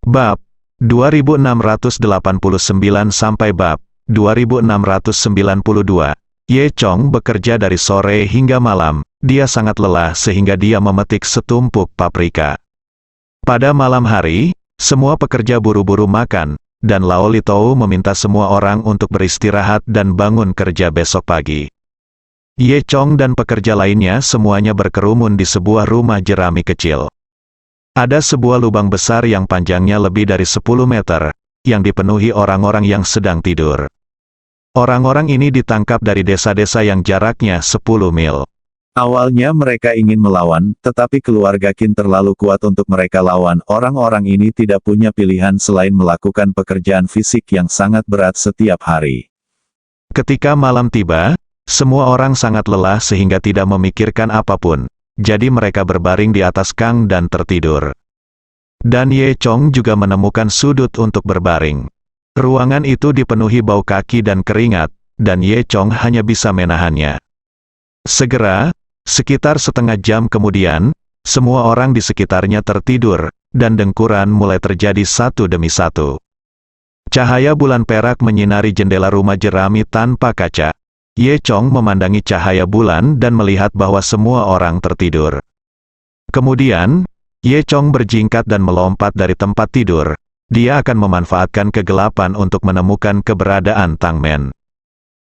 Bab 2689 sampai bab 2692. Ye Chong bekerja dari sore hingga malam. Dia sangat lelah sehingga dia memetik setumpuk paprika. Pada malam hari, semua pekerja buru-buru makan, dan Lao Litou meminta semua orang untuk beristirahat dan bangun kerja besok pagi. Ye Chong dan pekerja lainnya semuanya berkerumun di sebuah rumah jerami kecil. Ada sebuah lubang besar yang panjangnya lebih dari 10 meter, yang dipenuhi orang-orang yang sedang tidur. Orang-orang ini ditangkap dari desa-desa yang jaraknya 10 mil. Awalnya mereka ingin melawan, tetapi keluarga Qin terlalu kuat untuk mereka lawan. Orang-orang ini tidak punya pilihan selain melakukan pekerjaan fisik yang sangat berat setiap hari. Ketika malam tiba, semua orang sangat lelah sehingga tidak memikirkan apapun. Jadi mereka berbaring di atas kang dan tertidur. Dan Ye Chong juga menemukan sudut untuk berbaring. Ruangan itu dipenuhi bau kaki dan keringat, dan Ye Chong hanya bisa menahannya. Segera, sekitar setengah jam kemudian, semua orang di sekitarnya tertidur, dan dengkuran mulai terjadi satu demi satu. Cahaya bulan perak menyinari jendela rumah jerami tanpa kaca. Ye Chong memandangi cahaya bulan dan melihat bahwa semua orang tertidur. Kemudian, Ye Chong berjingkat dan melompat dari tempat tidur. Dia akan memanfaatkan kegelapan untuk menemukan keberadaan Tang Men.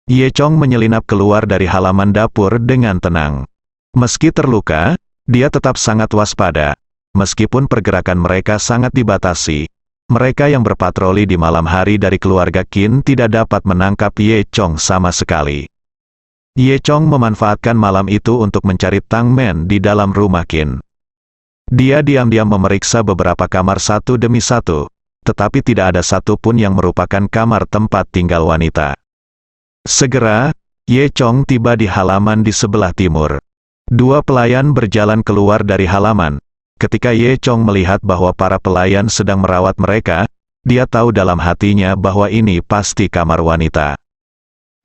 Ye Chong menyelinap keluar dari halaman dapur dengan tenang. Meski terluka, dia tetap sangat waspada. Meskipun pergerakan mereka sangat dibatasi, mereka yang berpatroli di malam hari dari keluarga Qin tidak dapat menangkap Ye Chong sama sekali. Ye Chong memanfaatkan malam itu untuk mencari Tang Men di dalam rumah Qin. Dia diam-diam memeriksa beberapa kamar satu demi satu, tetapi tidak ada satupun yang merupakan kamar tempat tinggal wanita. Segera, Ye Chong tiba di halaman di sebelah timur. Dua pelayan berjalan keluar dari halaman. Ketika Ye Chong melihat bahwa para pelayan sedang merawat mereka, dia tahu dalam hatinya bahwa ini pasti kamar wanita.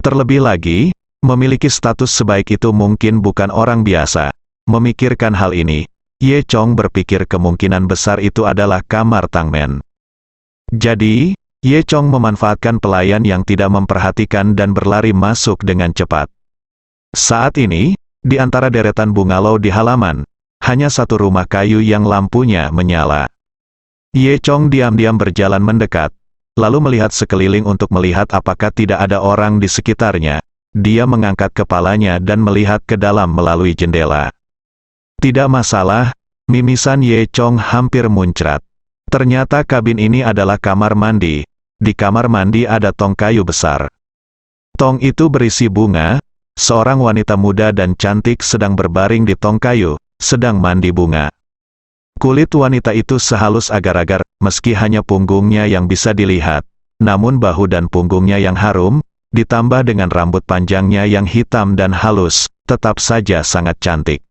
Terlebih lagi, memiliki status sebaik itu mungkin bukan orang biasa. Memikirkan hal ini, Ye Chong berpikir kemungkinan besar itu adalah kamar Tang Men. Jadi, Ye Chong memanfaatkan pelayan yang tidak memperhatikan dan berlari masuk dengan cepat. Saat ini, di antara deretan bungalow di halaman, hanya satu rumah kayu yang lampunya menyala. Ye Chong diam-diam berjalan mendekat, lalu melihat sekeliling untuk melihat apakah tidak ada orang di sekitarnya. Dia mengangkat kepalanya dan melihat ke dalam melalui jendela. Tidak masalah, mimisan Ye Chong hampir muncrat. Ternyata kabin ini adalah kamar mandi. Di kamar mandi ada tong kayu besar. Tong itu berisi bunga. Seorang wanita muda dan cantik sedang berbaring di tong kayu, sedang mandi bunga. Kulit wanita itu sehalus agar-agar, meski hanya punggungnya yang bisa dilihat. Namun bahu dan punggungnya yang harum, ditambah dengan rambut panjangnya yang hitam dan halus, tetap saja sangat cantik.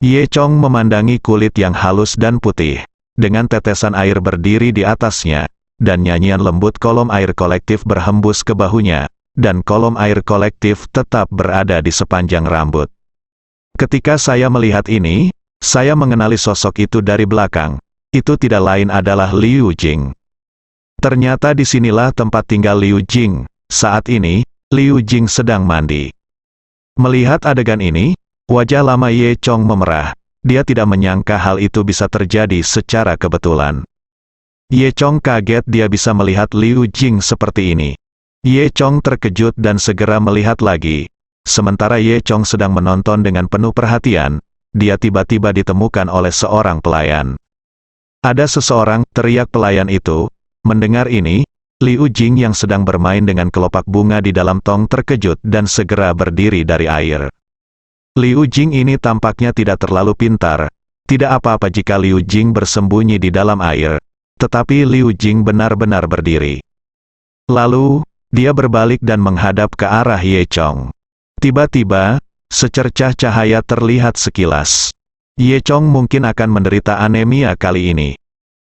Ye Chong memandangi kulit yang halus dan putih, dengan tetesan air berdiri di atasnya, dan nyanyian lembut kolom air kolektif berhembus ke bahunya, dan kolom air kolektif tetap berada di sepanjang rambut. Ketika saya melihat ini, saya mengenali sosok itu dari belakang. Itu tidak lain adalah Liu Jing. Ternyata disinilah tempat tinggal Liu Jing. Saat ini, Liu Jing sedang mandi. Melihat adegan ini, wajah lama Ye Chong memerah. Dia tidak menyangka hal itu bisa terjadi secara kebetulan. Ye Chong kaget dia bisa melihat Liu Jing seperti ini. Ye Chong terkejut dan segera melihat lagi. Sementara Ye Chong sedang menonton dengan penuh perhatian, dia tiba-tiba ditemukan oleh seorang pelayan. Ada seseorang, teriak pelayan itu. Mendengar ini, Liu Jing yang sedang bermain dengan kelopak bunga di dalam tong terkejut dan segera berdiri dari air. Liu Jing ini tampaknya tidak terlalu pintar. Tidak apa-apa jika Liu Jing bersembunyi di dalam air. Tetapi Liu Jing benar-benar berdiri. Lalu, dia berbalik dan menghadap ke arah Ye Chong. Tiba-tiba, secercah cahaya terlihat sekilas. Ye Chong mungkin akan menderita anemia kali ini.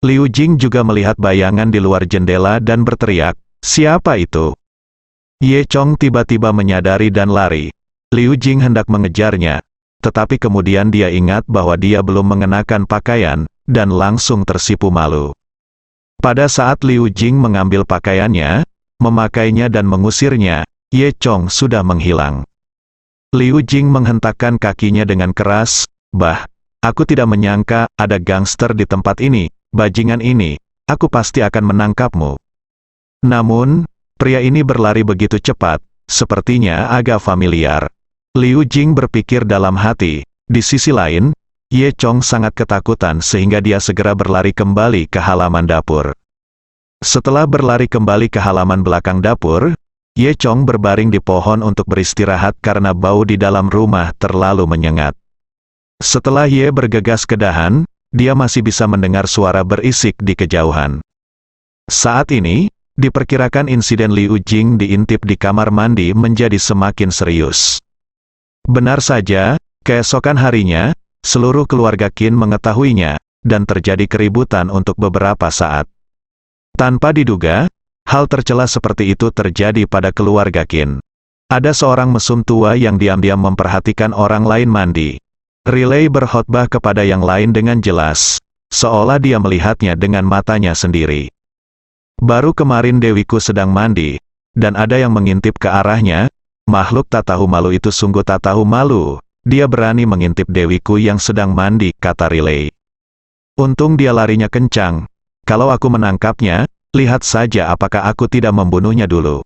Liu Jing juga melihat bayangan di luar jendela dan berteriak, "Siapa itu?" Ye Chong tiba-tiba menyadari dan lari. Liu Jing hendak mengejarnya, tetapi kemudian dia ingat bahwa dia belum mengenakan pakaian, dan langsung tersipu malu. Pada saat Liu Jing mengambil pakaiannya, memakainya dan mengusirnya, Ye Chong sudah menghilang. Liu Jing menghentakkan kakinya dengan keras, "Bah, aku tidak menyangka ada gangster di tempat ini, bajingan ini, aku pasti akan menangkapmu." Namun, pria ini berlari begitu cepat, sepertinya agak familiar. Liu Jing berpikir dalam hati, di sisi lain, Ye Chong sangat ketakutan sehingga dia segera berlari kembali ke halaman dapur. Setelah berlari kembali ke halaman belakang dapur, Ye Chong berbaring di pohon untuk beristirahat karena bau di dalam rumah terlalu menyengat. Setelah Ye bergegas ke dahan, dia masih bisa mendengar suara berisik di kejauhan. Saat ini, diperkirakan insiden Liu Jing diintip di kamar mandi menjadi semakin serius. Benar saja, keesokan harinya, seluruh keluarga Qin mengetahuinya, dan terjadi keributan untuk beberapa saat. Tanpa diduga, hal tercela seperti itu terjadi pada keluarga Qin. Ada seorang mesum tua yang diam-diam memperhatikan orang lain mandi. Riley berkhotbah kepada yang lain dengan jelas, seolah dia melihatnya dengan matanya sendiri. Baru kemarin Dewiku sedang mandi, dan ada yang mengintip ke arahnya. Makhluk tak tahu malu itu sungguh tak tahu malu. Dia berani mengintip Dewiku yang sedang mandi, kata Riley. Untung dia larinya kencang. Kalau aku menangkapnya, lihat saja apakah aku tidak membunuhnya dulu.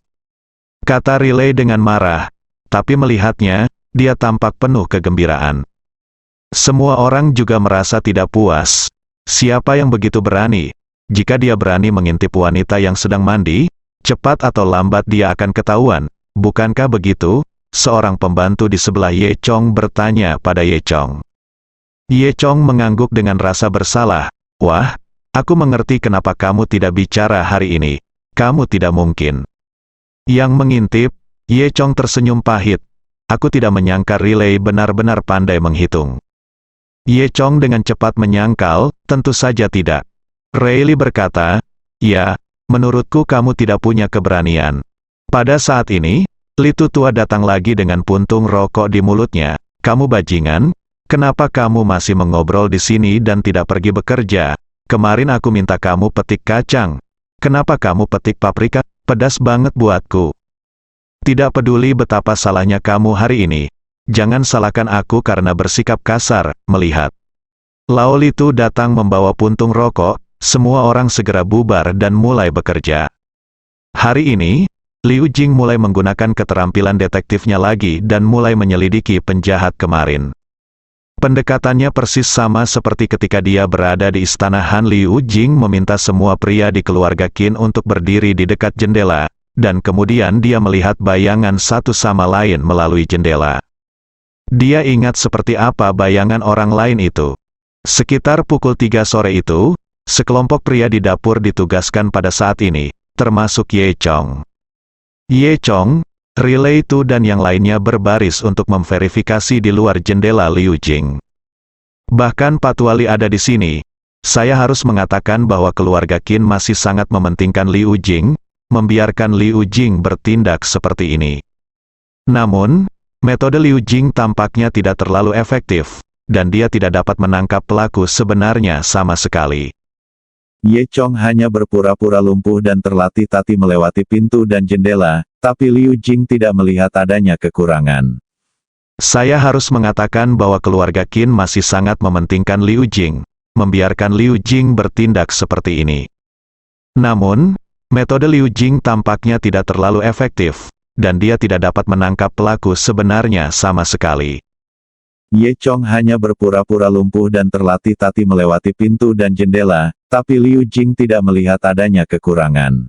Kata Riley dengan marah, tapi melihatnya, dia tampak penuh kegembiraan. Semua orang juga merasa tidak puas. Siapa yang begitu berani? Jika dia berani mengintip wanita yang sedang mandi, cepat atau lambat dia akan ketahuan. Bukankah begitu? Seorang pembantu di sebelah Ye Chong bertanya pada Ye Chong. Ye Chong mengangguk dengan rasa bersalah. Wah, aku mengerti kenapa kamu tidak bicara hari ini. Kamu tidak mungkin. Yang mengintip, Ye Chong tersenyum pahit. Aku tidak menyangka Riley benar-benar pandai menghitung. Ye Chong dengan cepat menyangkal, tentu saja tidak. Riley berkata, ya, menurutku kamu tidak punya keberanian. Pada saat ini, Litu tua datang lagi dengan puntung rokok di mulutnya. Kamu bajingan, kenapa kamu masih mengobrol di sini dan tidak pergi bekerja? Kemarin aku minta kamu petik kacang. Kenapa kamu petik paprika? Pedas banget buatku. Tidak peduli betapa salahnya kamu hari ini. Jangan salahkan aku karena bersikap kasar, melihat. Lao Litu datang membawa puntung rokok, semua orang segera bubar dan mulai bekerja. Hari ini, Liu Jing mulai menggunakan keterampilan detektifnya lagi dan mulai menyelidiki penjahat kemarin. Pendekatannya persis sama seperti ketika dia berada di istana Han. Liu Jing meminta semua pria di keluarga Qin untuk berdiri di dekat jendela, dan kemudian dia melihat bayangan satu sama lain melalui jendela. Dia ingat seperti apa bayangan orang lain itu. Sekitar pukul 3 sore itu, sekelompok pria di dapur ditugaskan pada saat ini, termasuk Ye Chong. Ye Chong, Riley Tu dan yang lainnya berbaris untuk memverifikasi di luar jendela Liu Jing. Bahkan Patwali ada di sini. Saya harus mengatakan bahwa keluarga Qin masih sangat mementingkan Liu Jing, membiarkan Liu Jing bertindak seperti ini. Namun, metode Liu Jing tampaknya tidak terlalu efektif, dan dia tidak dapat menangkap pelaku sebenarnya sama sekali. Ye Chong hanya berpura-pura lumpuh dan terlatih-tatih melewati pintu dan jendela, tapi Liu Jing tidak melihat adanya kekurangan. Saya harus mengatakan bahwa keluarga Qin masih sangat mementingkan Liu Jing, membiarkan Liu Jing bertindak seperti ini. Namun, metode Liu Jing tampaknya tidak terlalu efektif, dan dia tidak dapat menangkap pelaku sebenarnya sama sekali. Ye Chong hanya berpura-pura lumpuh dan terlatih-tatih melewati pintu dan jendela, tapi Liu Jing tidak melihat adanya kekurangan.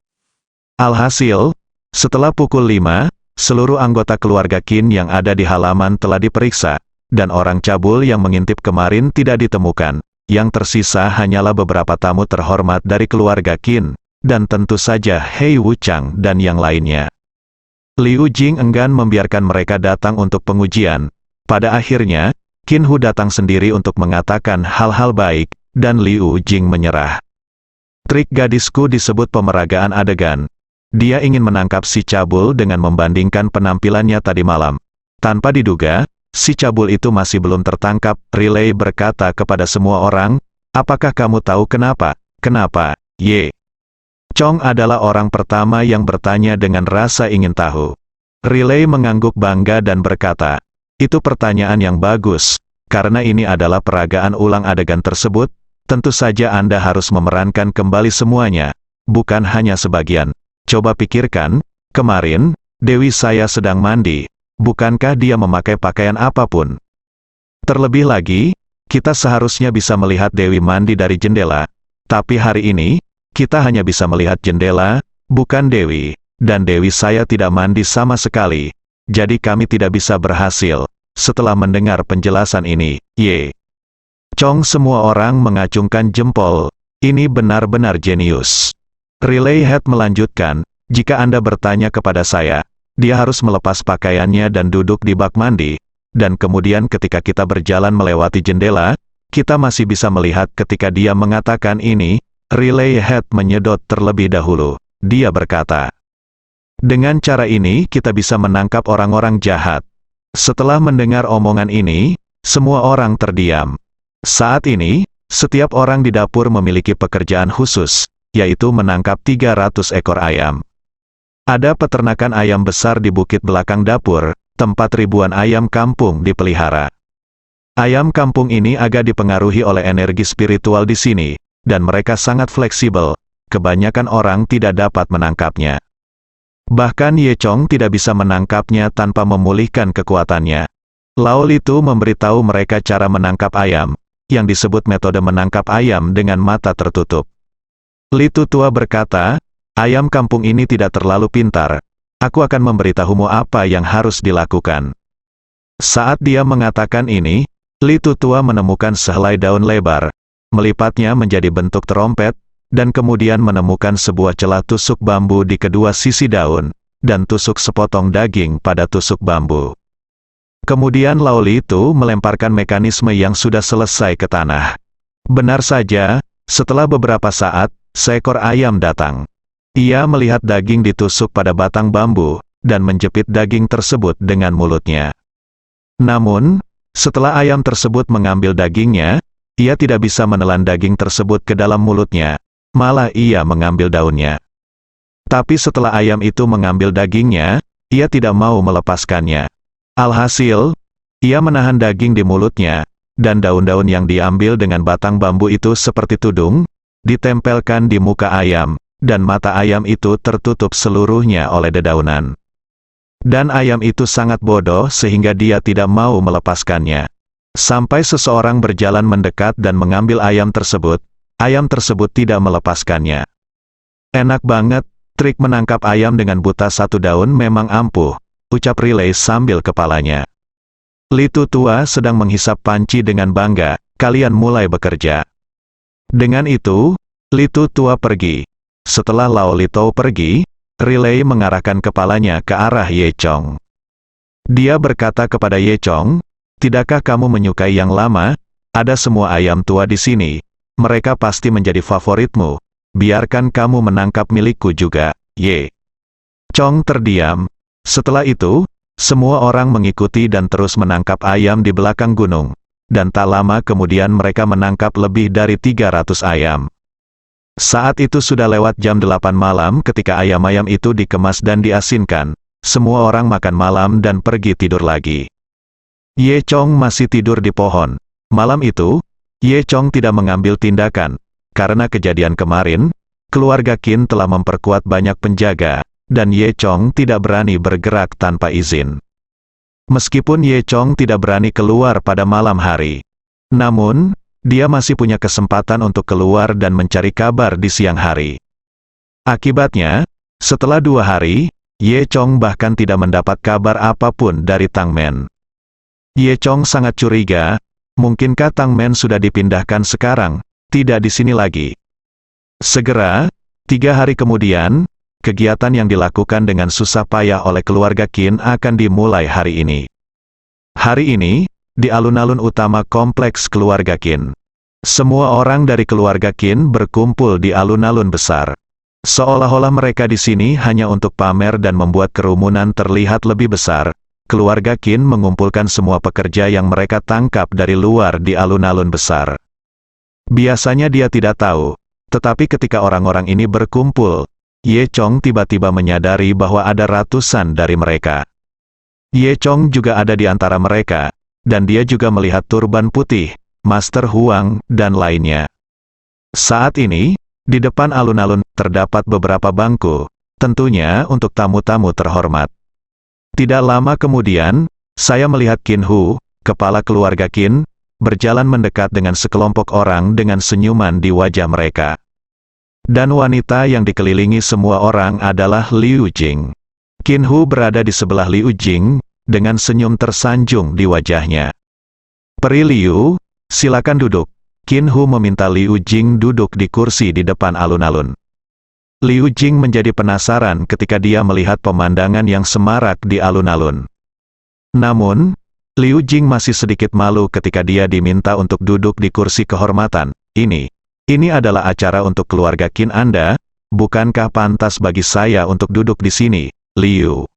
Alhasil, setelah pukul 5, seluruh anggota keluarga Qin yang ada di halaman telah diperiksa, dan orang cabul yang mengintip kemarin tidak ditemukan. Yang tersisa hanyalah beberapa tamu terhormat dari keluarga Qin, dan tentu saja Hei Wuchang dan yang lainnya. Liu Jing enggan membiarkan mereka datang untuk pengujian. Pada akhirnya, Qin Hu datang sendiri untuk mengatakan hal-hal baik, dan Liu Jing menyerah. Trik gadisku disebut pemeragaan adegan. Dia ingin menangkap si cabul dengan membandingkan penampilannya tadi malam. Tanpa diduga, si cabul itu masih belum tertangkap. Riley berkata kepada semua orang, apakah kamu tahu kenapa? Kenapa, Ye? Chong adalah orang pertama yang bertanya dengan rasa ingin tahu. Riley mengangguk bangga dan berkata, "Itu pertanyaan yang bagus. Karena ini adalah peragaan ulang adegan tersebut, tentu saja Anda harus memerankan kembali semuanya, bukan hanya sebagian. Coba pikirkan, kemarin, Dewi saya sedang mandi. Bukankah dia memakai pakaian apapun? Terlebih lagi, kita seharusnya bisa melihat Dewi mandi dari jendela. Tapi hari ini, kita hanya bisa melihat jendela, bukan Dewi. Dan Dewi saya tidak mandi sama sekali. Jadi kami tidak bisa berhasil." Setelah mendengar penjelasan ini, Chong semua orang mengacungkan jempol. Ini benar-benar jenius. Riley Head melanjutkan, "Jika Anda bertanya kepada saya, dia harus melepas pakaiannya dan duduk di bak mandi. Dan kemudian ketika kita berjalan melewati jendela, kita masih bisa melihat ketika dia mengatakan ini." Riley Head menyedot terlebih dahulu. Dia berkata, "Dengan cara ini kita bisa menangkap orang-orang jahat." Setelah mendengar omongan ini, semua orang terdiam. Saat ini, setiap orang di dapur memiliki pekerjaan khusus, yaitu menangkap 300 ekor ayam. Ada peternakan ayam besar di bukit belakang dapur, tempat ribuan ayam kampung dipelihara. Ayam kampung ini agak dipengaruhi oleh energi spiritual di sini, dan mereka sangat fleksibel. Kebanyakan orang tidak dapat menangkapnya. Bahkan Ye Chong tidak bisa menangkapnya tanpa memulihkan kekuatannya. Lao Litu memberitahu mereka cara menangkap ayam, yang disebut metode menangkap ayam dengan mata tertutup. Litu tua berkata, "Ayam kampung ini tidak terlalu pintar. Aku akan memberitahumu apa yang harus dilakukan." Saat dia mengatakan ini, Litu tua menemukan sehelai daun lebar, melipatnya menjadi bentuk trompet, dan kemudian menemukan sebuah celah tusuk bambu di kedua sisi daun, dan tusuk sepotong daging pada tusuk bambu. Kemudian Lao Litu melemparkan mekanisme yang sudah selesai ke tanah. Benar saja, setelah beberapa saat, seekor ayam datang. Ia melihat daging ditusuk pada batang bambu, dan menjepit daging tersebut dengan mulutnya. Namun, setelah ayam tersebut mengambil dagingnya, ia tidak bisa menelan daging tersebut ke dalam mulutnya. Malah ia mengambil daunnya. Tapi setelah ayam itu mengambil dagingnya, ia tidak mau melepaskannya. Alhasil, ia menahan daging di mulutnya, dan daun-daun yang diambil dengan batang bambu itu seperti tudung, ditempelkan di muka ayam, dan mata ayam itu tertutup seluruhnya oleh dedaunan. Dan ayam itu sangat bodoh sehingga dia tidak mau melepaskannya. Sampai seseorang berjalan mendekat dan mengambil ayam tersebut tidak melepaskannya. "Enak banget, trik menangkap ayam dengan buta satu daun memang ampuh," ucap Riley sambil kepalanya. Litu tua sedang menghisap panci dengan bangga, "Kalian mulai bekerja." Dengan itu, Litu tua pergi. Setelah Lao Litou pergi, Riley mengarahkan kepalanya ke arah Ye Chong. Dia berkata kepada Ye Chong, "Tidakkah kamu menyukai yang lama? Ada semua ayam tua di sini. Mereka pasti menjadi favoritmu. Biarkan kamu menangkap milikku juga." Ye Chong terdiam. Setelah itu, semua orang mengikuti dan terus menangkap ayam di belakang gunung. Dan tak lama kemudian mereka menangkap lebih dari 300 ayam. Saat itu sudah lewat jam 8 malam ketika ayam-ayam itu dikemas dan diasinkan. Semua orang makan malam dan pergi tidur lagi. Ye Chong masih tidur di pohon. Malam itu, Ye Chong tidak mengambil tindakan. Karena kejadian kemarin, keluarga Qin telah memperkuat banyak penjaga, dan Ye Chong tidak berani bergerak tanpa izin. Meskipun Ye Chong tidak berani keluar pada malam hari, namun, dia masih punya kesempatan untuk keluar dan mencari kabar di siang hari. Akibatnya, setelah 2 hari, Ye Chong bahkan tidak mendapat kabar apapun dari Tang Men. Ye Chong sangat curiga, mungkinkah Tang Men sudah dipindahkan sekarang, tidak di sini lagi. Segera, 3 hari kemudian, kegiatan yang dilakukan dengan susah payah oleh keluarga Qin akan dimulai hari ini. Hari ini, di alun-alun utama kompleks keluarga Qin. Semua orang dari keluarga Qin berkumpul di alun-alun besar. Seolah-olah mereka di sini hanya untuk pamer dan membuat kerumunan terlihat lebih besar. Keluarga Qin mengumpulkan semua pekerja yang mereka tangkap dari luar di alun-alun besar. Biasanya dia tidak tahu, Tetapi ketika orang-orang ini berkumpul, Ye Chong tiba-tiba menyadari bahwa ada ratusan dari mereka. Ye Chong juga ada di antara mereka, dan dia juga melihat turban putih, Master Huang, dan lainnya. Saat ini, di depan alun-alun, terdapat beberapa bangku, tentunya untuk tamu-tamu terhormat. Tidak lama kemudian, saya melihat Qin Hu, kepala keluarga Qin, berjalan mendekat dengan sekelompok orang dengan senyuman di wajah mereka. Dan wanita yang dikelilingi semua orang adalah Liu Jing. Qin Hu berada di sebelah Liu Jing, dengan senyum tersanjung di wajahnya. "Peri Liu, silakan duduk." Qin Hu meminta Liu Jing duduk di kursi di depan alun-alun. Liu Jing menjadi penasaran ketika dia melihat pemandangan yang semarak di alun-alun. Namun, Liu Jing masih sedikit malu ketika dia diminta untuk duduk di kursi kehormatan. Ini adalah acara untuk keluarga Qin Anda, bukankah pantas bagi saya untuk duduk di sini, Liu?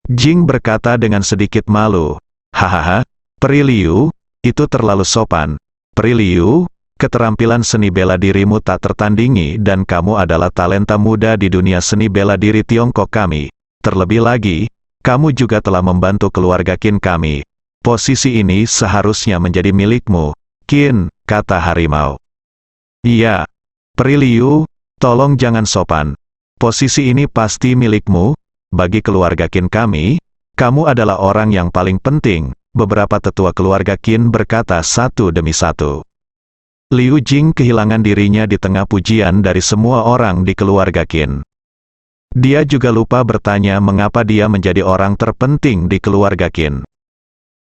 Jing berkata dengan sedikit malu. "Hahaha, Peri Liu, itu terlalu sopan. Peri Liu, keterampilan seni bela dirimu tak tertandingi dan kamu adalah talenta muda di dunia seni bela diri Tiongkok kami. Terlebih lagi, kamu juga telah membantu keluarga Qin kami. Posisi ini seharusnya menjadi milikmu, Qin," kata harimau. "Iya, Peri Liu, tolong jangan sopan. Posisi ini pasti milikmu. Bagi keluarga Qin kami, kamu adalah orang yang paling penting," beberapa tetua keluarga Qin berkata satu demi satu. Liu Jing kehilangan dirinya di tengah pujian dari semua orang di keluarga Qin. Dia juga lupa bertanya mengapa dia menjadi orang terpenting di keluarga Qin.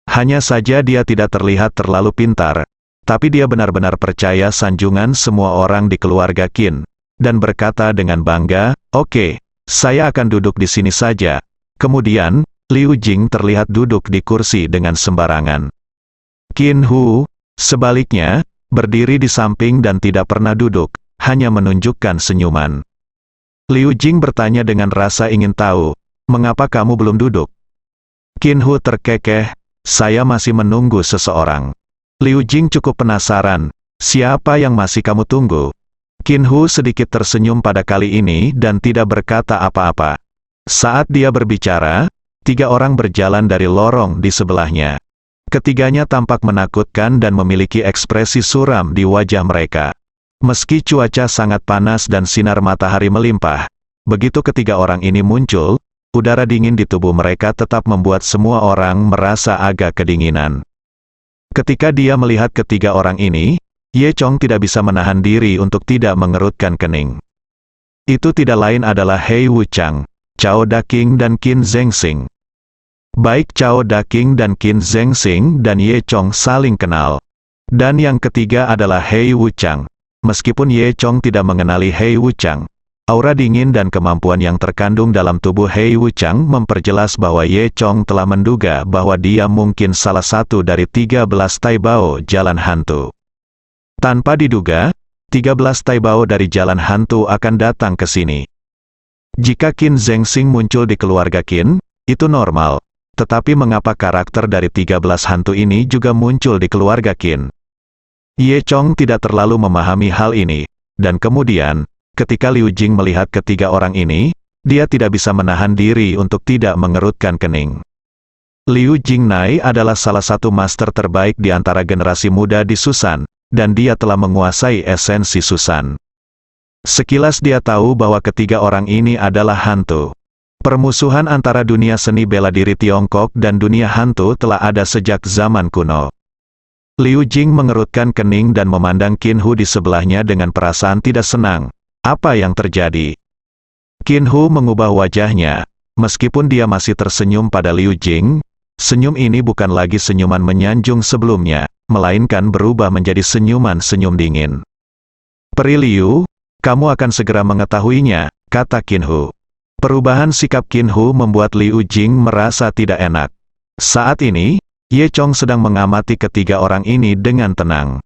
Hanya saja dia tidak terlihat terlalu pintar, tapi dia benar-benar percaya sanjungan semua orang di keluarga Qin, dan berkata dengan bangga, "Oke, saya akan duduk di sini saja." Kemudian, Liu Jing terlihat duduk di kursi dengan sembarangan. Qin Hu, sebaliknya, berdiri di samping dan tidak pernah duduk, hanya menunjukkan senyuman. Liu Jing bertanya dengan rasa ingin tahu, "Mengapa kamu belum duduk?" Qin Hu terkekeh, "Saya masih menunggu seseorang." Liu Jing cukup penasaran, "Siapa yang masih kamu tunggu?" Qin Hu sedikit tersenyum pada kali ini dan tidak berkata apa-apa. Saat dia berbicara, 3 orang berjalan dari lorong di sebelahnya. Ketiganya tampak menakutkan dan memiliki ekspresi suram di wajah mereka. Meski cuaca sangat panas dan sinar matahari melimpah, begitu ketiga orang ini muncul, udara dingin di tubuh mereka tetap membuat semua orang merasa agak kedinginan. Ketika dia melihat ketiga orang ini, Ye Chong tidak bisa menahan diri untuk tidak mengerutkan kening. Itu tidak lain adalah Hei Wuchang, Cao Daking dan Qin Zhengxing. Baik Cao Daking dan Qin Zhengxing dan Ye Chong saling kenal. Dan yang ketiga adalah Hei Wuchang. Meskipun Ye Chong tidak mengenali Hei Wuchang, aura dingin dan kemampuan yang terkandung dalam tubuh Hei Wuchang memperjelas bahwa Ye Chong telah menduga bahwa dia mungkin salah satu dari 13 taibao jalan hantu. Tanpa diduga, 13 taibao dari jalan hantu akan datang ke sini. Jika Qin Zhengxing muncul di keluarga Qin, itu normal. Tetapi mengapa karakter dari 13 hantu ini juga muncul di keluarga Qin? Ye Chong tidak terlalu memahami hal ini, dan kemudian, ketika Liu Jing melihat ketiga orang ini, dia tidak bisa menahan diri untuk tidak mengerutkan kening. Liu Jingnai adalah salah satu master terbaik di antara generasi muda di Susan, dan dia telah menguasai esensi Susan. Sekilas dia tahu bahwa ketiga orang ini adalah hantu. Permusuhan antara dunia seni bela diri Tiongkok dan dunia hantu telah ada sejak zaman kuno. Liu Jing mengerutkan kening dan memandang Qin Hu di sebelahnya dengan perasaan tidak senang. Apa yang terjadi? Qin Hu mengubah wajahnya. Meskipun dia masih tersenyum pada Liu Jing, senyum ini bukan lagi senyuman menyanjung sebelumnya, melainkan berubah menjadi senyuman-senyum dingin. "Peri Liu, kamu akan segera mengetahuinya," kata Qin Hu. Perubahan sikap Qin Hu membuat Liu Jing merasa tidak enak. Saat ini, Ye Chong sedang mengamati ketiga orang ini dengan tenang.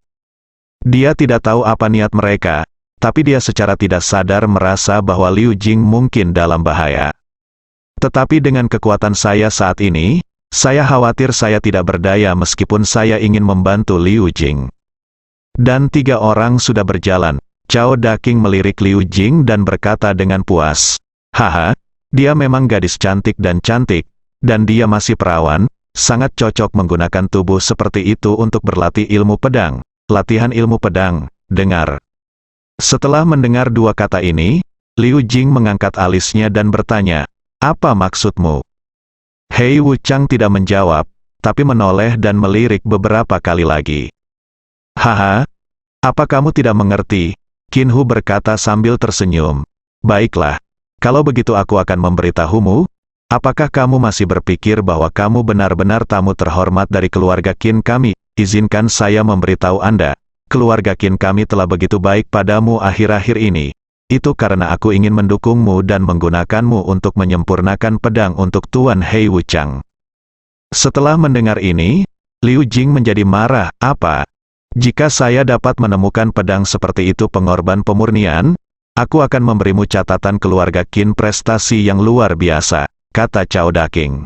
Dia tidak tahu apa niat mereka, tapi dia secara tidak sadar merasa bahwa Liu Jing mungkin dalam bahaya. Tetapi dengan kekuatan saya saat ini, saya khawatir saya tidak berdaya meskipun saya ingin membantu Liu Jing. Dan 3 orang sudah berjalan. Cao Daking melirik Liu Jing dan berkata dengan puas, "Haha, dia memang gadis cantik, dan dia masih perawan, sangat cocok menggunakan tubuh seperti itu untuk berlatih ilmu pedang. Latihan ilmu pedang, dengar." Setelah mendengar dua kata ini, Liu Jing mengangkat alisnya dan bertanya, "Apa maksudmu?" Hei Wuchang tidak menjawab, tapi menoleh dan melirik beberapa kali lagi. "Haha, apa kamu tidak mengerti?" Qin Hu berkata sambil tersenyum. "Baiklah, kalau begitu aku akan memberitahumu. Apakah kamu masih berpikir bahwa kamu benar-benar tamu terhormat dari keluarga Qin kami? Izinkan saya memberitahu Anda, keluarga Qin kami telah begitu baik padamu akhir-akhir ini. Itu karena aku ingin mendukungmu dan menggunakanmu untuk menyempurnakan pedang untuk Tuan Hei Wuchang." Setelah mendengar ini, Liu Jing menjadi marah. "Apa? Jika saya dapat menemukan pedang seperti itu pengorban pemurnian, aku akan memberimu catatan keluarga Qin prestasi yang luar biasa," kata Cao Daking.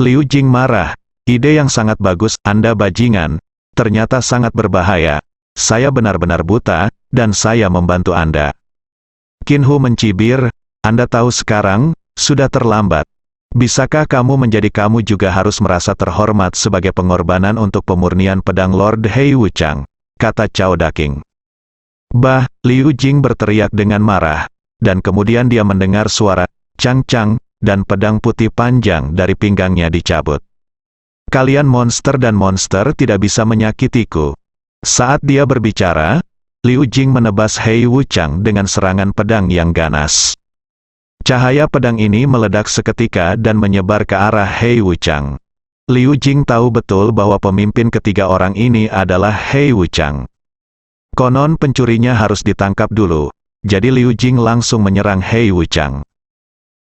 Liu Jing marah. "Ide yang sangat bagus, Anda bajingan. Ternyata sangat berbahaya. Saya benar-benar buta, dan saya membantu Anda." Qin Hu mencibir, "Anda tahu sekarang, sudah terlambat. Bisakah kamu menjadi kamu juga harus merasa terhormat sebagai pengorbanan untuk pemurnian pedang Lord Hei Wuchang," kata Cao Daking. "Bah!" Liu Jing berteriak dengan marah, dan kemudian dia mendengar suara cang-cang, dan pedang putih panjang dari pinggangnya dicabut. "Kalian monster dan monster tidak bisa menyakitiku." Saat dia berbicara, Liu Jing menebas Hei Wuchang dengan serangan pedang yang ganas. Cahaya pedang ini meledak seketika dan menyebar ke arah Hei Wuchang. Liu Jing tahu betul bahwa pemimpin ketiga orang ini adalah Hei Wuchang. Konon pencurinya harus ditangkap dulu, jadi Liu Jing langsung menyerang Hei Wuchang.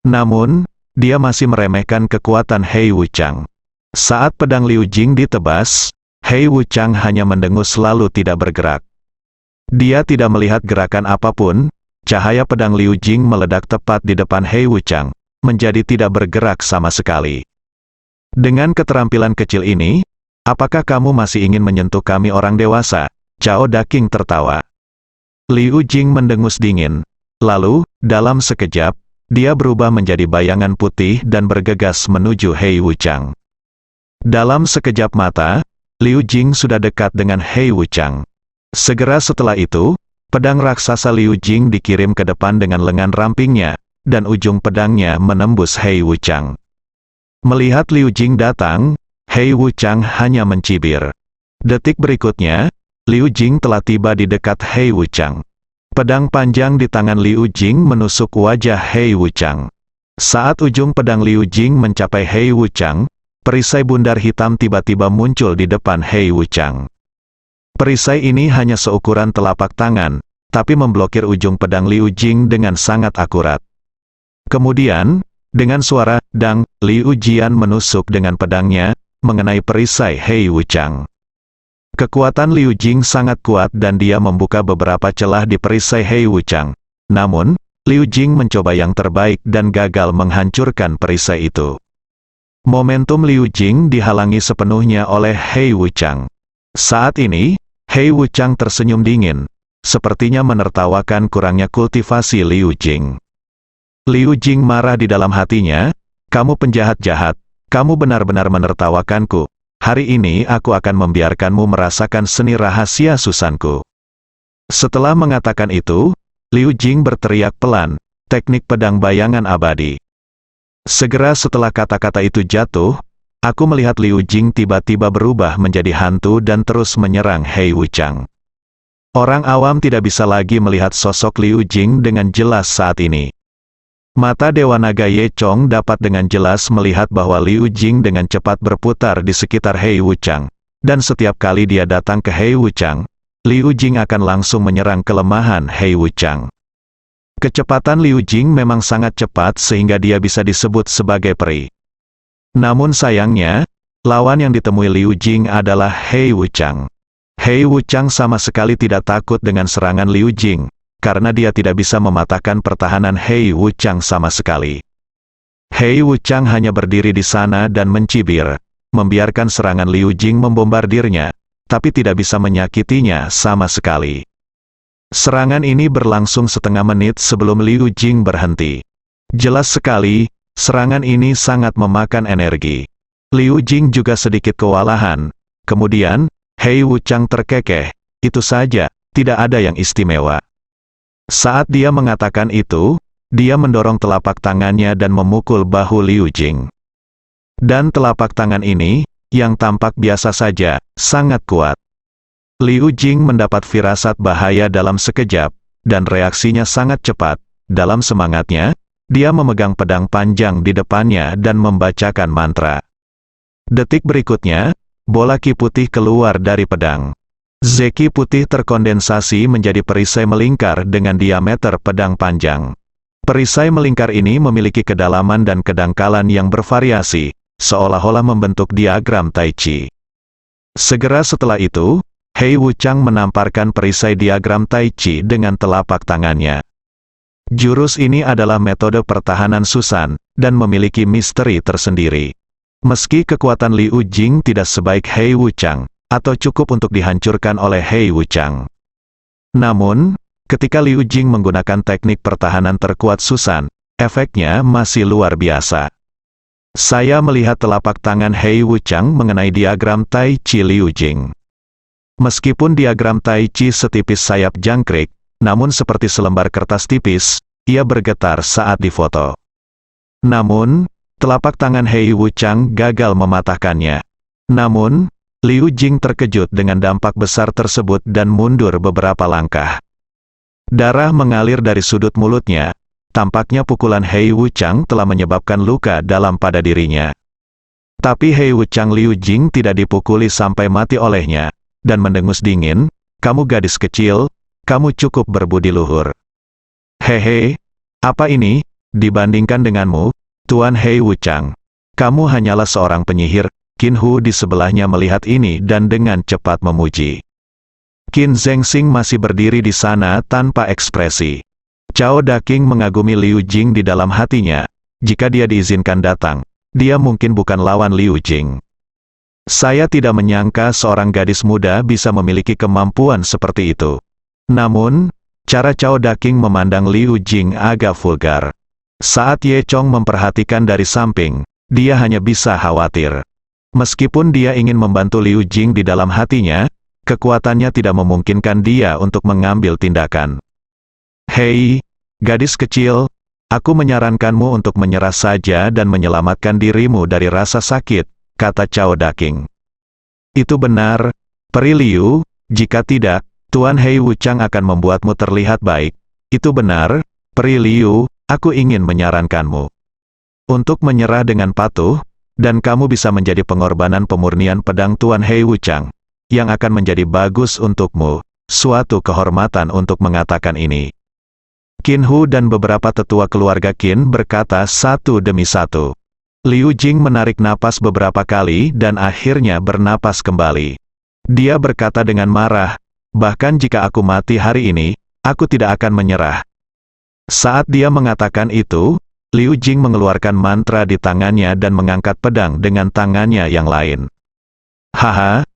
Namun, dia masih meremehkan kekuatan Hei Wuchang. Saat pedang Liu Jing ditebas, Hei Wuchang hanya mendengus lalu tidak bergerak. Dia tidak melihat gerakan apapun. Cahaya pedang Liu Jing meledak tepat di depan Hei Wuchang, menjadi tidak bergerak sama sekali. "Dengan keterampilan kecil ini, apakah kamu masih ingin menyentuh kami orang dewasa?" Cao Daking tertawa. Liu Jing mendengus dingin. Lalu, dalam sekejap, dia berubah menjadi bayangan putih dan bergegas menuju Hei Wuchang. Dalam sekejap mata, Liu Jing sudah dekat dengan Hei Wuchang. Segera setelah itu, pedang raksasa Liu Jing dikirim ke depan dengan lengan rampingnya, dan ujung pedangnya menembus Hei Wuchang. Melihat Liu Jing datang, Hei Wuchang hanya mencibir. Detik berikutnya, Liu Jing telah tiba di dekat Hei Wuchang. Pedang panjang di tangan Liu Jing menusuk wajah Hei Wuchang. Saat ujung pedang Liu Jing mencapai Hei Wuchang, perisai bundar hitam tiba-tiba muncul di depan Hei Wuchang. Perisai ini hanya seukuran telapak tangan, tapi memblokir ujung pedang Liu Jing dengan sangat akurat. Kemudian, dengan suara dang, Liu Jian menusuk dengan pedangnya, mengenai perisai Hei Wuchang. Kekuatan Liu Jing sangat kuat dan dia membuka beberapa celah di perisai Hei Wuchang. Namun, Liu Jing mencoba yang terbaik dan gagal menghancurkan perisai itu. Momentum Liu Jing dihalangi sepenuhnya oleh Hei Wuchang. Saat ini, Hei Wuchang tersenyum dingin, sepertinya menertawakan kurangnya kultivasi Liu Jing. Liu Jing marah di dalam hatinya, "Kamu penjahat jahat, kamu benar-benar menertawakanku. Hari ini aku akan membiarkanmu merasakan seni rahasia susanku." Setelah mengatakan itu, Liu Jing berteriak pelan, "Teknik pedang bayangan abadi." Segera setelah kata-kata itu jatuh, aku melihat Liu Jing tiba-tiba berubah menjadi hantu dan terus menyerang Hei Wuchang. Orang awam tidak bisa lagi melihat sosok Liu Jing dengan jelas saat ini. Mata Dewa Naga Ye Chong dapat dengan jelas melihat bahwa Liu Jing dengan cepat berputar di sekitar Hei Wuchang, dan setiap kali dia datang ke Hei Wuchang, Liu Jing akan langsung menyerang kelemahan Hei Wuchang. Kecepatan Liu Jing memang sangat cepat sehingga dia bisa disebut sebagai peri. Namun sayangnya, lawan yang ditemui Liu Jing adalah Hei Wuchang. Hei Wuchang sama sekali tidak takut dengan serangan Liu Jing, karena dia tidak bisa mematahkan pertahanan Hei Wuchang sama sekali. Hei Wuchang hanya berdiri di sana dan mencibir, membiarkan serangan Liu Jing membombardirnya, tapi tidak bisa menyakitinya sama sekali. Serangan ini berlangsung setengah menit sebelum Liu Jing berhenti. Jelas sekali, serangan ini sangat memakan energi. Liu Jing juga sedikit kewalahan. Kemudian, Hei Wuchang terkekeh. Itu saja, tidak ada yang istimewa. Saat dia mengatakan itu, dia mendorong telapak tangannya dan memukul bahu Liu Jing. Dan telapak tangan ini, yang tampak biasa saja, sangat kuat. Liu Jing mendapat firasat bahaya dalam sekejap, dan reaksinya sangat cepat. Dalam semangatnya, dia memegang pedang panjang di depannya dan membacakan mantra. Detik berikutnya, bola ki putih keluar dari pedang. Zeki putih terkondensasi menjadi perisai melingkar dengan diameter pedang panjang. Perisai melingkar ini memiliki kedalaman dan kedangkalan yang bervariasi, seolah-olah membentuk diagram Tai Chi. Segera setelah itu, Hei Wuchang menamparkan perisai diagram Tai Chi dengan telapak tangannya. Jurus ini adalah metode pertahanan Susan, dan memiliki misteri tersendiri. Meski kekuatan Liu Jing tidak sebaik Hei Wuchang, atau cukup untuk dihancurkan oleh Hei Wuchang. Namun, ketika Liu Jing menggunakan teknik pertahanan terkuat Susan, efeknya masih luar biasa. Saya melihat telapak tangan Hei Wuchang mengenai diagram Tai Chi Liu Jing. Meskipun diagram Tai Chi setipis sayap jangkrik, namun seperti selembar kertas tipis, ia bergetar saat difoto. Namun, telapak tangan Hei Wuchang gagal mematahkannya. Namun, Liu Jing terkejut dengan dampak besar tersebut dan mundur beberapa langkah. Darah mengalir dari sudut mulutnya. Tampaknya pukulan Hei Wuchang telah menyebabkan luka dalam pada dirinya. Tapi Hei Wuchang Liu Jing tidak dipukuli sampai mati olehnya, dan mendengus dingin, "Kamu gadis kecil, kamu cukup berbudi luhur." "Hehe, apa ini, dibandingkan denganmu, Tuan Hei Wuchang? Kamu hanyalah seorang penyihir." Qin Hu di sebelahnya melihat ini dan dengan cepat memuji. Qin Zhengxing masih berdiri di sana tanpa ekspresi. Cao Daking mengagumi Liu Jing di dalam hatinya. Jika dia diizinkan datang, dia mungkin bukan lawan Liu Jing. Saya tidak menyangka seorang gadis muda bisa memiliki kemampuan seperti itu. Namun, cara Cao Daking memandang Liu Jing agak vulgar. Saat Ye Chong memperhatikan dari samping, dia hanya bisa khawatir. Meskipun dia ingin membantu Liu Jing di dalam hatinya, kekuatannya tidak memungkinkan dia untuk mengambil tindakan. "Hei, gadis kecil, aku menyarankanmu untuk menyerah saja dan menyelamatkan dirimu dari rasa sakit," kata Cao Daking. "Itu benar, Peri Liu, jika tidak, Tuan Hei Wuchang akan membuatmu terlihat baik." "Itu benar, Peri Liu, aku ingin menyarankanmu untuk menyerah dengan patuh, dan kamu bisa menjadi pengorbanan pemurnian pedang Tuan Hei Wuchang, yang akan menjadi bagus untukmu." Suatu kehormatan untuk mengatakan ini. Qin Hu dan beberapa tetua keluarga Qin berkata satu demi satu. Liu Jing menarik napas beberapa kali dan akhirnya bernapas kembali. Dia berkata dengan marah, "Bahkan jika aku mati hari ini, aku tidak akan menyerah." Saat dia mengatakan itu, Liu Jing mengeluarkan mantra di tangannya dan mengangkat pedang dengan tangannya yang lain. "Haha,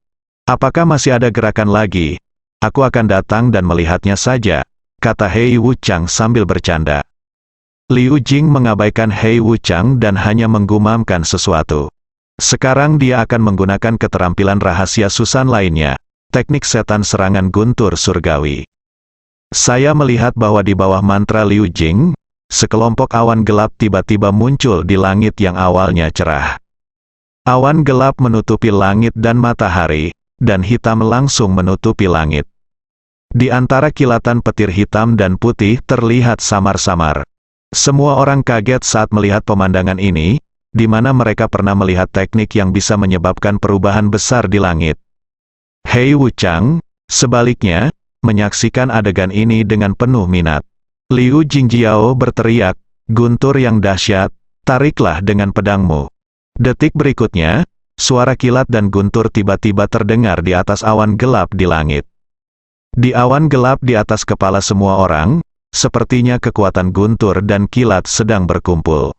apakah masih ada gerakan lagi? Aku akan datang dan melihatnya saja," kata Hei Wuchang sambil bercanda. Liu Jing mengabaikan Hei Wuchang dan hanya menggumamkan sesuatu. Sekarang dia akan menggunakan keterampilan rahasia Susan lainnya, teknik setan serangan guntur surgawi. Saya melihat bahwa di bawah mantra Liu Jing, sekelompok awan gelap tiba-tiba muncul di langit yang awalnya cerah. Awan gelap menutupi langit dan matahari, dan hitam langsung menutupi langit. Di antara kilatan petir hitam dan putih terlihat samar-samar. Semua orang kaget saat melihat pemandangan ini, di mana mereka pernah melihat teknik yang bisa menyebabkan perubahan besar di langit. Hei Wuchang, sebaliknya, menyaksikan adegan ini dengan penuh minat. Liu Jingjiao berteriak, "Guntur yang dahsyat, tariklah dengan pedangmu." Detik berikutnya, suara kilat dan guntur tiba-tiba terdengar di atas awan gelap di langit. Di awan gelap di atas kepala semua orang, sepertinya kekuatan guntur dan kilat sedang berkumpul.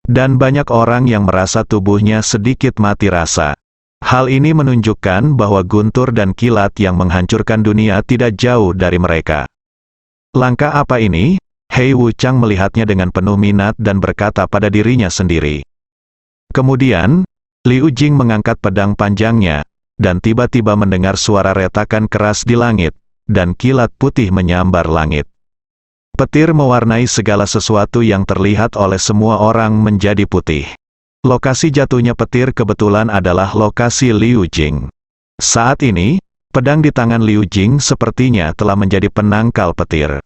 Dan banyak orang yang merasa tubuhnya sedikit mati rasa. Hal ini menunjukkan bahwa guntur dan kilat yang menghancurkan dunia tidak jauh dari mereka. Langkah apa ini? Hei Wuchang melihatnya dengan penuh minat dan berkata pada dirinya sendiri. Kemudian, Liu Jing mengangkat pedang panjangnya, dan tiba-tiba mendengar suara retakan keras di langit, dan kilat putih menyambar langit. Petir mewarnai segala sesuatu yang terlihat oleh semua orang menjadi putih. Lokasi jatuhnya petir kebetulan adalah lokasi Liu Jing. Saat ini, pedang di tangan Liu Jing sepertinya telah menjadi penangkal petir.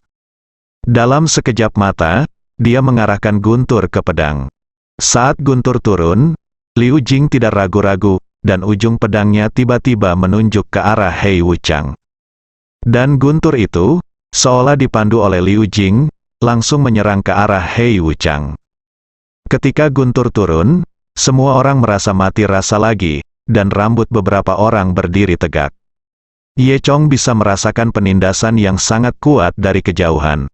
Dalam sekejap mata, dia mengarahkan guntur ke pedang. Saat guntur turun, Liu Jing tidak ragu-ragu, dan ujung pedangnya tiba-tiba menunjuk ke arah Hei Wuchang. Dan guntur itu, seolah dipandu oleh Liu Jing, langsung menyerang ke arah Hei Wuchang. Ketika guntur turun, semua orang merasa mati rasa lagi, dan rambut beberapa orang berdiri tegak. Ye Chong bisa merasakan penindasan yang sangat kuat dari kejauhan.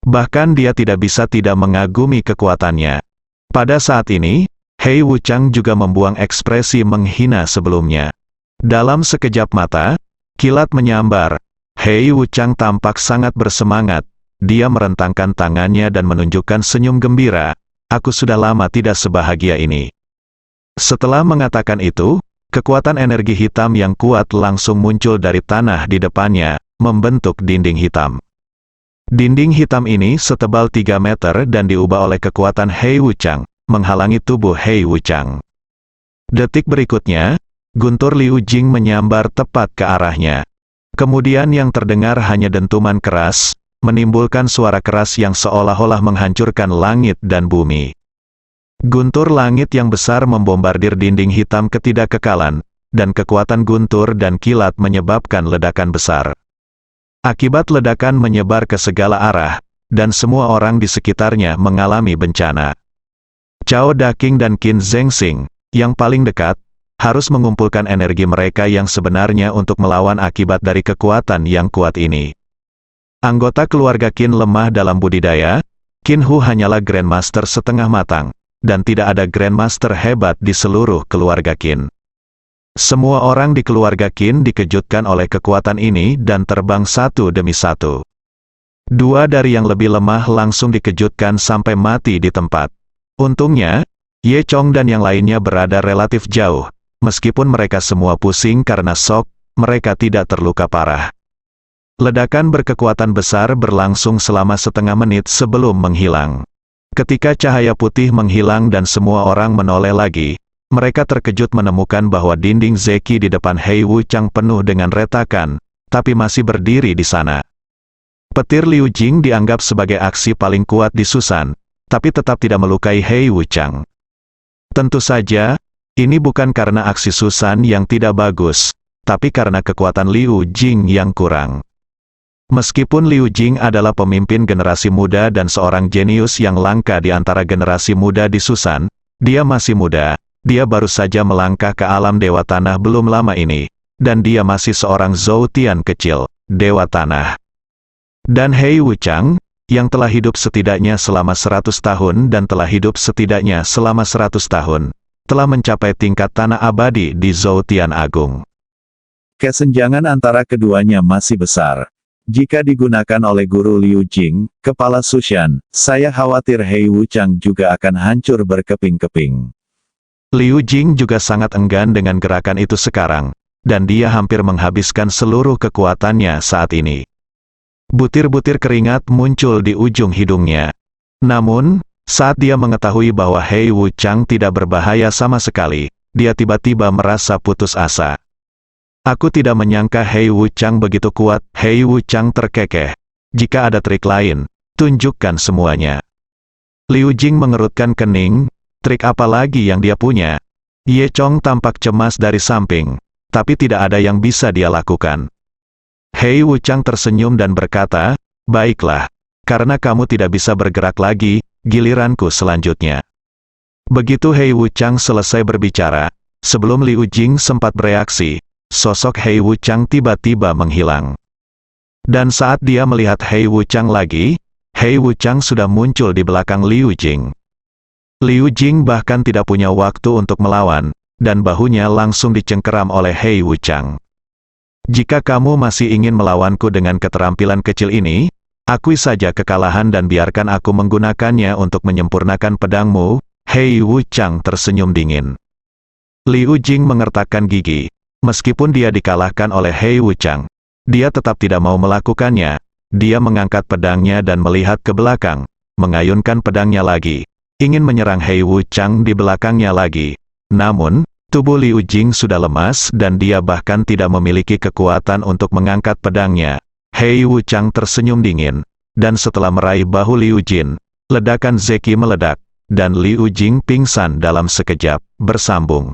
Bahkan dia tidak bisa tidak mengagumi kekuatannya. Pada saat ini, Hei Wuchang juga membuang ekspresi menghina sebelumnya. Dalam sekejap mata, kilat menyambar. Hei Wuchang tampak sangat bersemangat. Dia merentangkan tangannya dan menunjukkan senyum gembira. Aku sudah lama tidak sebahagia ini. Setelah mengatakan itu, kekuatan energi hitam yang kuat langsung muncul dari tanah di depannya, membentuk dinding hitam. Dinding hitam ini setebal 3 meter dan diubah oleh kekuatan Hei Wuchang, menghalangi tubuh Hei Wuchang. Detik berikutnya, guntur Liu Jing menyambar tepat ke arahnya. Kemudian yang terdengar hanya dentuman keras, menimbulkan suara keras yang seolah-olah menghancurkan langit dan bumi. Guntur langit yang besar membombardir dinding hitam ketidakkekalan, dan kekuatan guntur dan kilat menyebabkan ledakan besar. Akibat ledakan menyebar ke segala arah, dan semua orang di sekitarnya mengalami bencana. Cao Daking dan Qin Zhengxing, yang paling dekat, harus mengumpulkan energi mereka yang sebenarnya untuk melawan akibat dari kekuatan yang kuat ini. Anggota keluarga Qin lemah dalam budidaya, Qin Hu hanyalah Grandmaster setengah matang, dan tidak ada Grandmaster hebat di seluruh keluarga Qin. Semua orang di keluarga Qin dikejutkan oleh kekuatan ini dan terbang satu demi satu. Dua dari yang lebih lemah langsung dikejutkan sampai mati di tempat. Untungnya, Ye Chong dan yang lainnya berada relatif jauh. Meskipun mereka semua pusing karena shock, mereka tidak terluka parah. Ledakan berkekuatan besar berlangsung selama setengah menit sebelum menghilang. Ketika cahaya putih menghilang dan semua orang menoleh lagi, mereka terkejut menemukan bahwa dinding Zeki di depan Hei Wuchang penuh dengan retakan, tapi masih berdiri di sana. Petir Liu Jing dianggap sebagai aksi paling kuat di Susan, tapi tetap tidak melukai Hei Wuchang. Tentu saja, ini bukan karena aksi Susan yang tidak bagus, tapi karena kekuatan Liu Jing yang kurang. Meskipun Liu Jing adalah pemimpin generasi muda dan seorang jenius yang langka di antara generasi muda di Susan, dia masih muda, dia baru saja melangkah ke alam Dewa Tanah belum lama ini, dan dia masih seorang Zhou Tian kecil, Dewa Tanah. Dan Hei Wuchang, yang telah hidup setidaknya selama 100 tahun dan telah hidup setidaknya selama 100 tahun, telah mencapai tingkat tanah abadi di Zhou Tian Agung. Kesenjangan antara keduanya masih besar. Jika digunakan oleh Guru Liu Jing, kepala Sushan, saya khawatir Hei Wuchang juga akan hancur berkeping-keping. Liu Jing juga sangat enggan dengan gerakan itu sekarang, dan dia hampir menghabiskan seluruh kekuatannya saat ini. Butir-butir keringat muncul di ujung hidungnya. Namun, saat dia mengetahui bahwa Hei Wuchang tidak berbahaya sama sekali, dia tiba-tiba merasa putus asa. Aku tidak menyangka Hei Wuchang begitu kuat. Hei Wuchang terkekeh. Jika ada trik lain, tunjukkan semuanya. Liu Jing mengerutkan kening, trik apa lagi yang dia punya? Ye Chong tampak cemas dari samping, tapi tidak ada yang bisa dia lakukan. Hei Wuchang tersenyum dan berkata, baiklah, karena kamu tidak bisa bergerak lagi, giliranku selanjutnya. Begitu Hei Wuchang selesai berbicara, sebelum Liu Jing sempat bereaksi, sosok Hei Wuchang tiba-tiba menghilang. Dan saat dia melihat Hei Wuchang lagi, Hei Wuchang sudah muncul di belakang Liu Jing. Liu Jing bahkan tidak punya waktu untuk melawan, dan bahunya langsung dicengkeram oleh Hei Wuchang. Jika kamu masih ingin melawanku dengan keterampilan kecil ini, Akui saja kekalahan dan biarkan aku menggunakannya untuk menyempurnakan pedangmu. Hei Wu Chang tersenyum dingin. Liu Jing mengertakkan gigi. Meskipun dia dikalahkan oleh Hei Wu Chang, dia tetap tidak mau melakukannya. Dia mengangkat pedangnya dan melihat ke belakang, mengayunkan pedangnya lagi, ingin menyerang Hei Wu Chang di belakangnya lagi. Namun, tubuh Liu Jing sudah lemas dan dia bahkan tidak memiliki kekuatan untuk mengangkat pedangnya. Hei Wu Chang tersenyum dingin, dan setelah meraih bahu Liu Jin, ledakan Zeki meledak, dan Liu Jing pingsan dalam sekejap, bersambung.